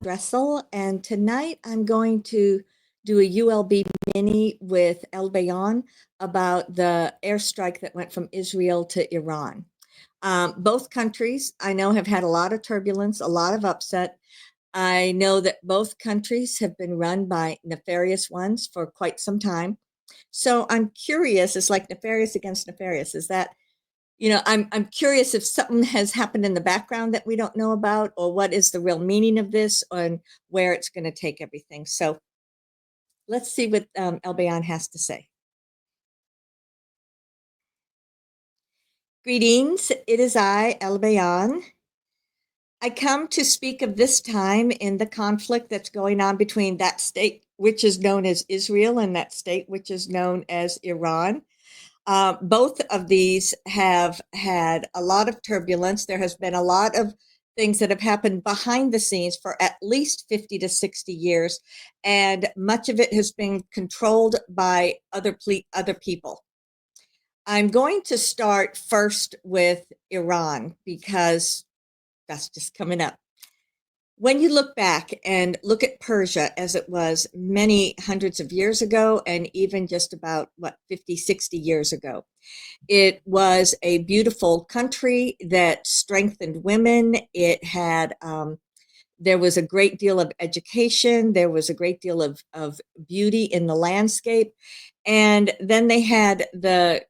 Dressel, and tonight I'm going to do a ULB mini with Albayon about the airstrike that went from Israel to Iran. Both countries, I know, have had a lot of turbulence, a lot of upset. I know that both countries have been run by nefarious ones for quite some time. So I'm curious, it's like nefarious against nefarious. Is that, I'm curious if something has happened in the background that we don't know about, or what is the real meaning of this and where it's going to take everything. So let's see what Albayon has to say. Greetings, it is I, Albayon. I come to speak of this time in the conflict that's going on between that state which is known as Israel and that state which is known as Iran. Both of these have had a lot of turbulence. There has been a lot of things that have happened behind the scenes for at least 50 to 60 years, and much of it has been controlled by other people. I'm going to start first with Iran because that's just coming up. When you look back and look at Persia as it was many hundreds of years ago, and even just about, 50, 60 years ago, it was a beautiful country that strengthened women. It had, there was a great deal of education. There was a great deal of beauty in the landscape. And then they had the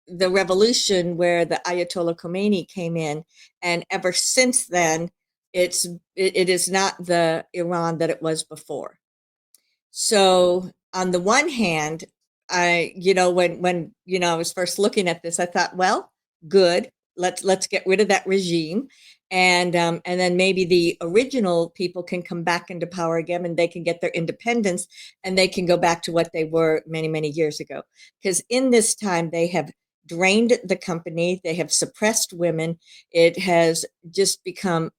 revolution where the Ayatollah Khomeini came in. And ever since then, it is not the Iran that it was before. So on the one hand, when I was first looking at this, I thought, well, good. Let's get rid of that regime, and then maybe the original people can come back into power again, and they can get their independence, and they can go back to what they were many years ago. Because in this time, they have drained the company, they have suppressed women. It has just become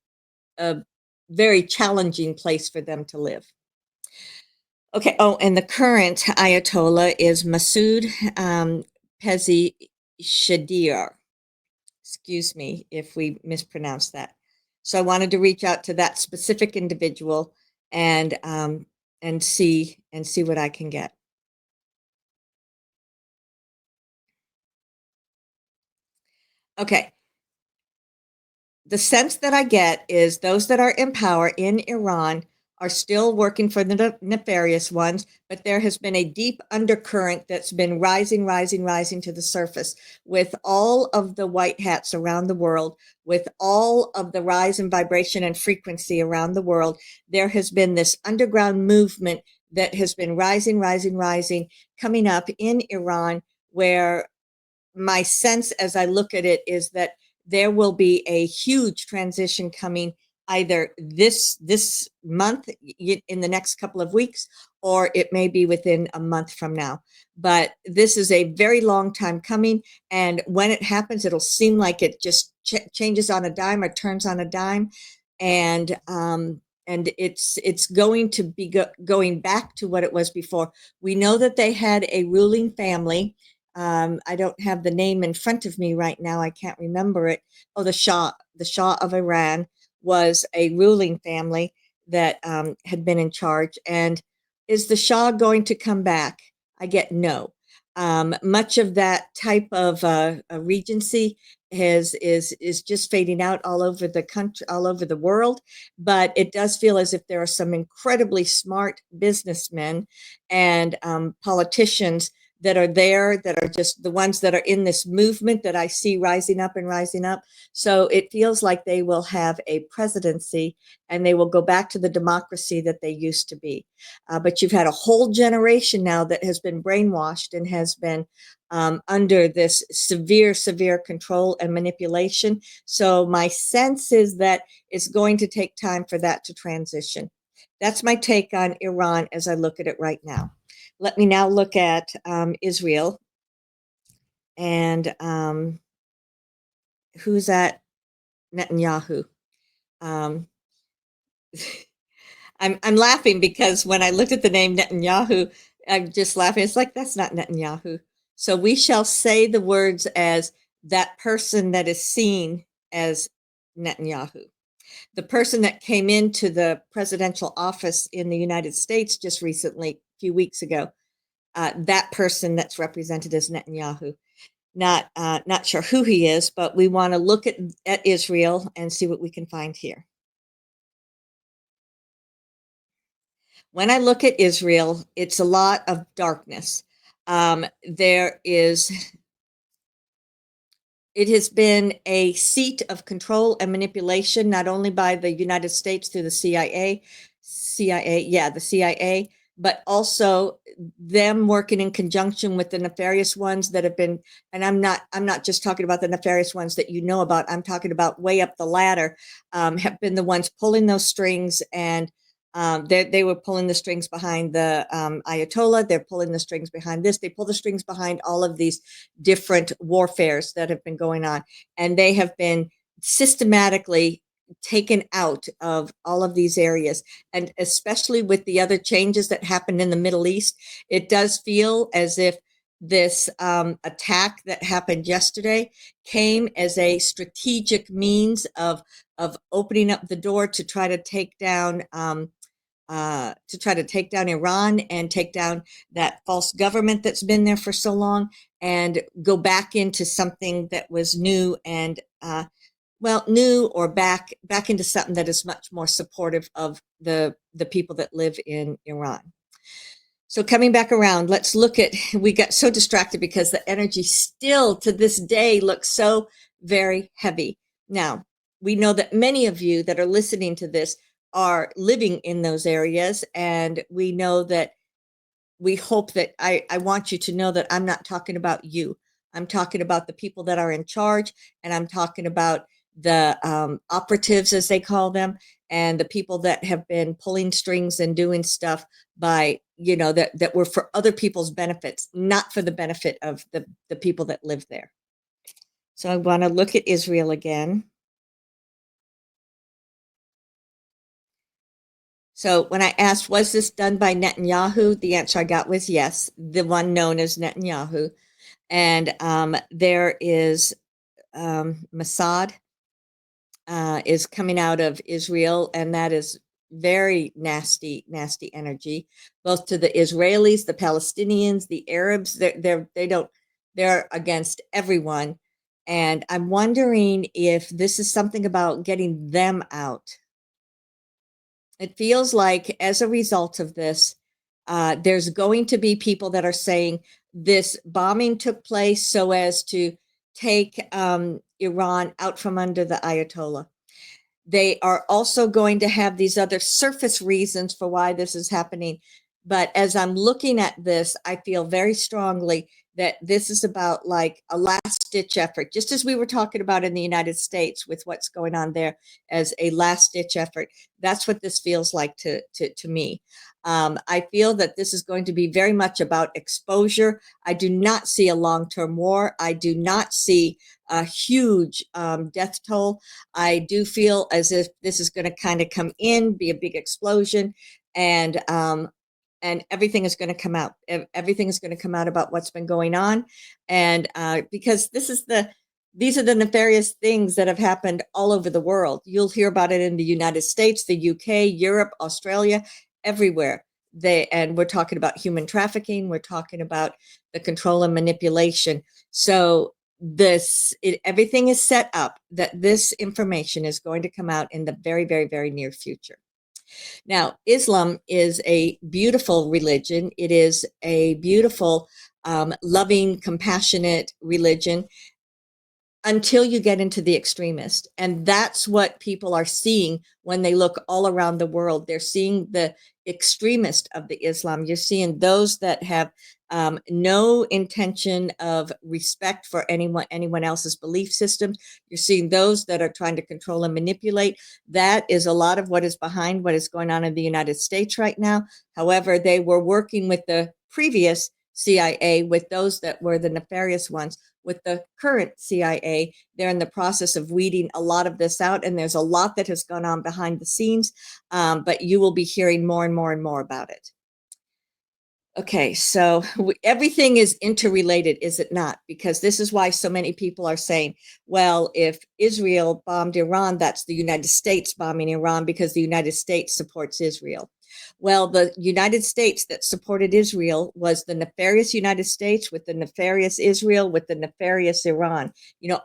a very challenging place for them to live. Okay. Oh, and the current Ayatollah is Masoud Pezeshkian. Excuse me if we mispronounced that. So I wanted to reach out to that specific individual and see what I can get. Okay. The sense that I get is those that are in power in Iran are still working for the nefarious ones, but there has been a deep undercurrent that's been rising to the surface with all of the white hats around the world, with all of the rise in vibration and frequency around the world. There has been this underground movement that has been rising, coming up in Iran, where my sense as I look at it is that there will be a huge transition coming either this month, in the next couple of weeks, or it may be within a month from now. But this is a very long time coming, and when it happens, it'll seem like it just changes on a dime or turns on a dime, and it's going to be going back to what it was before. We know that they had a ruling family. I don't have the name in front of me right now. I can't remember it. Oh, the Shah of Iran was a ruling family that had been in charge. And is the Shah going to come back? I get no. Much of that type of regency is just fading out all over the country, all over the world. But it does feel as if there are some incredibly smart businessmen and politicians that are there, that are just the ones that are in this movement that I see rising up and rising up. So it feels like they will have a presidency and they will go back to the democracy that they used to be. But you've had a whole generation now that has been brainwashed and has been under this severe control and manipulation. So my sense is that it's going to take time for that to transition. That's my take on Iran as I look at it right now. Let me now look at Israel, and who's that? Netanyahu. I'm laughing because when I looked at the name Netanyahu, I'm just laughing. It's like, that's not Netanyahu. So we shall say the words as that person that is seen as Netanyahu. the person that came into the presidential office in the United States just recently, a few weeks ago, that person that's represented as Netanyahu. Not sure who he is, but we want to look at Israel and see what we can find here. When I look at Israel, it's a lot of darkness. There is It has been a seat of control and manipulation, not only by the United States through the CIA, but also them working in conjunction with the nefarious ones that have been, and I'm not just talking about the nefarious ones that you know about, I'm talking about way up the ladder, have been the ones pulling those strings, and they were pulling the strings behind the Ayatollah. They're pulling the strings behind this. They pull the strings behind all of these different warfares that have been going on, and they have been systematically taken out of all of these areas. And especially with the other changes that happened in the Middle East, it does feel as if this attack that happened yesterday came as a strategic means of opening up the door to try to take down Iran and take down that false government that's been there for so long, and go back into something that was new and new, or back into something that is much more supportive of the people that live in Iran. So coming back around, let's look at, we got so distracted because the energy still to this day looks so very heavy. Now, we know that many of you that are listening to this are living in those areas, and we know that, we hope that, I want you to know that I'm not talking about you. I'm talking about the people that are in charge, and I'm talking about the operatives, as they call them, and the people that have been pulling strings and doing stuff by, that were for other people's benefits, not for the benefit of the people that live there. So I want to look at Israel again. So when I asked, was this done by Netanyahu? The answer I got was yes, the one known as Netanyahu. And there is Mossad is coming out of Israel, and that is very nasty, nasty energy, both to the Israelis, the Palestinians, the Arabs. They're against everyone. And I'm wondering if this is something about getting them out. It feels like, as a result of this, there's going to be people that are saying this bombing took place so as to take Iran out from under the Ayatollah. They are also going to have these other surface reasons for why this is happening. But as I'm looking at this, I feel very strongly that this is about like a last ditch effort, just as we were talking about in the United States with what's going on there as a last ditch effort. That's what this feels like to me. I feel that this is going to be very much about exposure. I do not see a long-term war. I do not see a huge death toll. I do feel as if this is going to kind of come in, be a big explosion, and everything is going to come out. Everything is going to come out about what's been going on, and because these are the nefarious things that have happened all over the world. You'll hear about it in the United States, the UK, Europe, Australia, everywhere. And we're talking about human trafficking. We're talking about the control and manipulation. So everything is set up that this information is going to come out in the very, very, very near future. Now, Islam is a beautiful religion. It is a beautiful, loving, compassionate religion, until you get into the extremist. And that's what people are seeing when they look all around the world. They're seeing the extremist of the Islam. You're seeing those that have no intention of respect for anyone else's belief systems. You're seeing those that are trying to control and manipulate. That is a lot of what is behind what is going on in the United States right now. However, they were working with the previous CIA, with those that were the nefarious ones. With the current CIA, they're in the process of weeding a lot of this out, and there's a lot that has gone on behind the scenes, but you will be hearing more and more and more about it. Okay, so everything is interrelated, is it not? Because this is why so many people are saying, well, if Israel bombed Iran, that's the United States bombing Iran because the United States supports Israel. Well, the United States that supported Israel was the nefarious United States with the nefarious Israel with the nefarious Iran.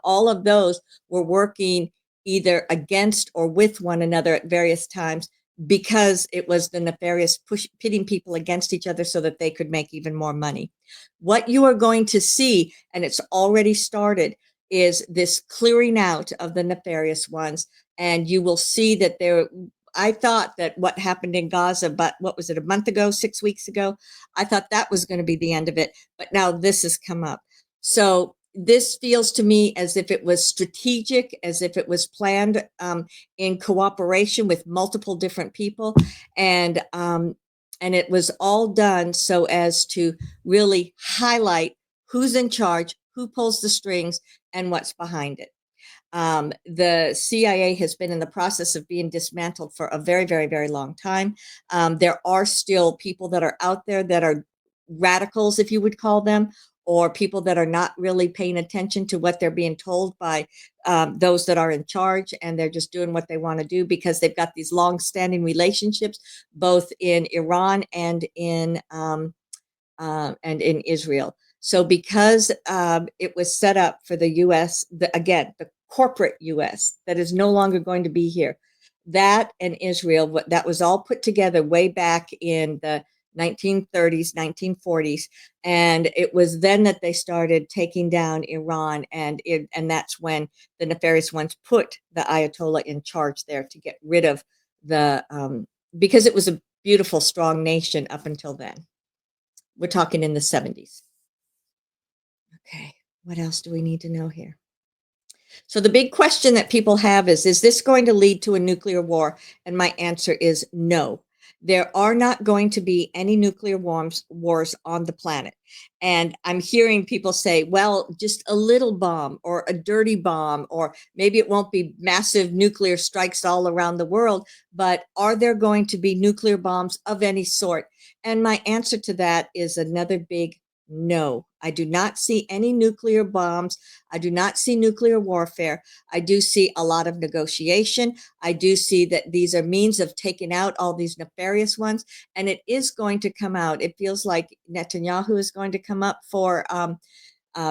All of those were working either against or with one another at various times because it was the nefarious pitting people against each other so that they could make even more money. What you are going to see, and it's already started, is this clearing out of the nefarious ones. And you will see that I thought that what happened in Gaza, but what was it, a month ago, 6 weeks ago? I thought that was going to be the end of it. But now this has come up. So this feels to me as if it was strategic, as if it was planned in cooperation with multiple different people, and it was all done so as to really highlight who's in charge, who pulls the strings, and what's behind it. The CIA has been in the process of being dismantled for a very, very, very long time. There are still people that are out there that are radicals, if you would call them, or people that are not really paying attention to what they're being told by those that are in charge, and they're just doing what they want to do because they've got these long-standing relationships, both in Iran and in Israel. So because it was set up for the U.S., again, the corporate U.S. that is no longer going to be here, that and Israel, that was all put together way back in the 1930s, 1940s, and it was then that they started taking down Iran, and that's when the nefarious ones put the Ayatollah in charge there to get rid of because it was a beautiful, strong nation up until then. We're talking in the 70s. Okay, what else do we need to know here? So the big question that people have is this going to lead to a nuclear war? And my answer is no. There are not going to be any nuclear wars on the planet. And I'm hearing people say, well, just a little bomb or a dirty bomb, or maybe it won't be massive nuclear strikes all around the world, but are there going to be nuclear bombs of any sort? And my answer to that is another big no. I do not see any nuclear bombs. I do not see nuclear warfare. I do see a lot of negotiation. I do see that these are means of taking out all these nefarious ones, and it is going to come out. It feels like Netanyahu is going to come up for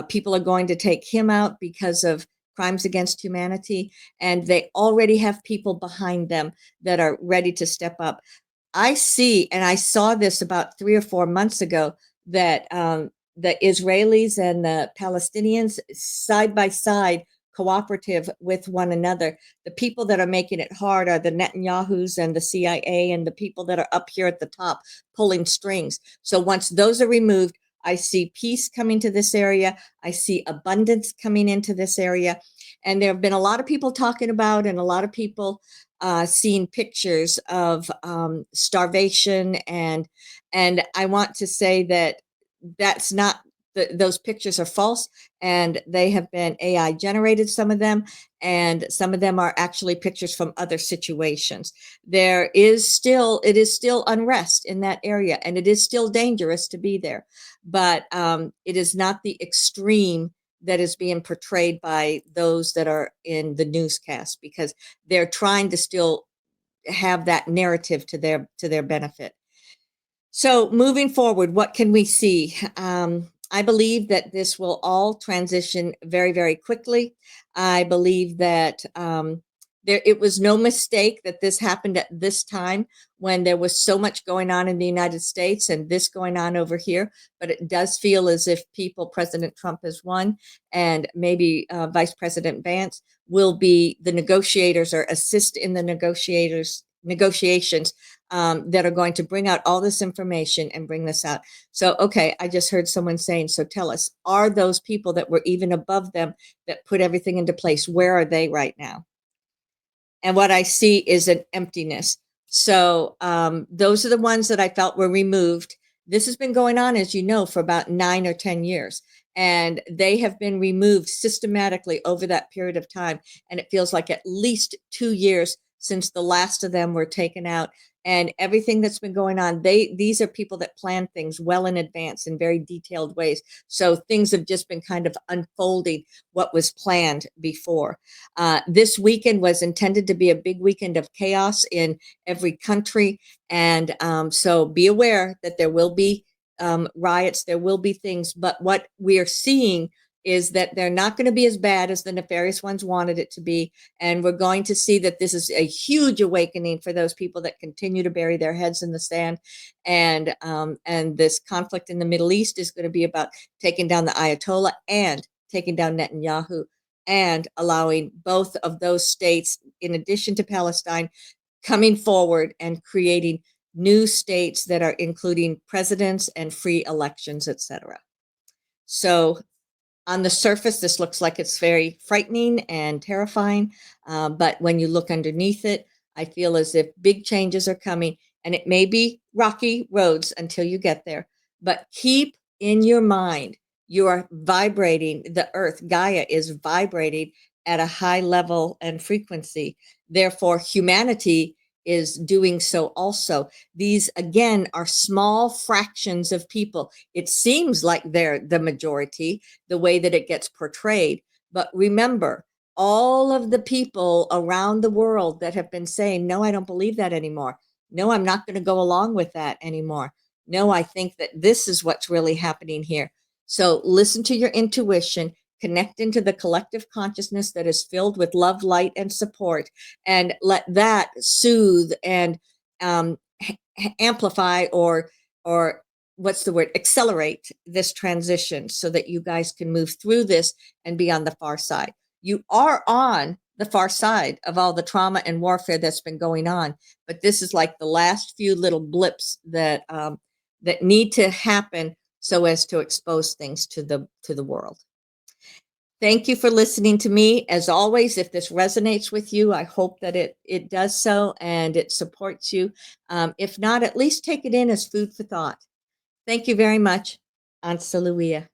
people are going to take him out because of crimes against humanity, and they already have people behind them that are ready to step up. I see, and I saw this about 3 or 4 months ago, that the Israelis and the Palestinians side by side, cooperative with one another. The people that are making it hard are the Netanyahus and the CIA and the people that are up here at the top pulling strings. So once those are removed, I see peace coming to this area. I see abundance coming into this area. And there have been a lot of people talking about, and a lot of people seeing pictures of starvation, and I want to say that that's not those pictures are false, and they have been AI generated, some of them, and some of them are actually pictures from other situations. It is still unrest in that area, and it is still dangerous to be there, but it is not the extreme that is being portrayed by those that are in the newscast, because they're trying to still have that narrative to their benefit. So moving forward, what can we see? I believe that this will all transition very, very quickly. I believe that it was no mistake that this happened at this time when there was so much going on in the United States and this going on over here. But it does feel as if President Trump has won, and maybe Vice President Vance will be the negotiators or assist in the negotiations that are going to bring out all this information and bring this out. So, okay, I just heard someone saying, so tell us, are those people that were even above them that put everything into place, where are they right now? And what I see is an emptiness. So those are the ones that I felt were removed. This has been going on, as you know, for about 9 or 10 years. And they have been removed systematically over that period of time. And it feels like at least 2 years since the last of them were taken out. and everything that's been going on, these are people that plan things well in advance in very detailed ways. So things have just been kind of unfolding what was planned before. This weekend was intended to be a big weekend of chaos in every country, and so be aware that there will be riots, there will be things, but what we are seeing is that they're not going to be as bad as the nefarious ones wanted it to be. And we're going to see that this is a huge awakening for those people that continue to bury their heads in the sand. And this conflict in the Middle East is going to be about taking down the Ayatollah and taking down Netanyahu, and allowing both of those states, in addition to Palestine, coming forward and creating new states that are including presidents and free elections, etc. So on the surface, this looks like it's very frightening and terrifying, but when you look underneath it, I feel as if big changes are coming, and it may be rocky roads until you get there, but keep in your mind you are vibrating, the earth, Gaia, is vibrating at a high level and frequency. Therefore, humanity is doing so also. These, again, are small fractions of people. It seems like they're the majority, the way that it gets portrayed. But remember, all of the people around the world that have been saying, no, I don't believe that anymore. No, I'm not going to go along with that anymore. No, I think that this is what's really happening here. So listen to your intuition, connect into the collective consciousness that is filled with love, light, and support, and let that soothe and amplify, or what's the word, accelerate this transition, so that you guys can move through this and be on the far side. You are on the far side of all the trauma and warfare that's been going on, but this is like the last few little blips that that need to happen so as to expose things to the world. Thank you for listening to me. As always, if this resonates with you, I hope that it does so and it supports you. If not, at least take it in as food for thought. Thank you very much. Ansaluia.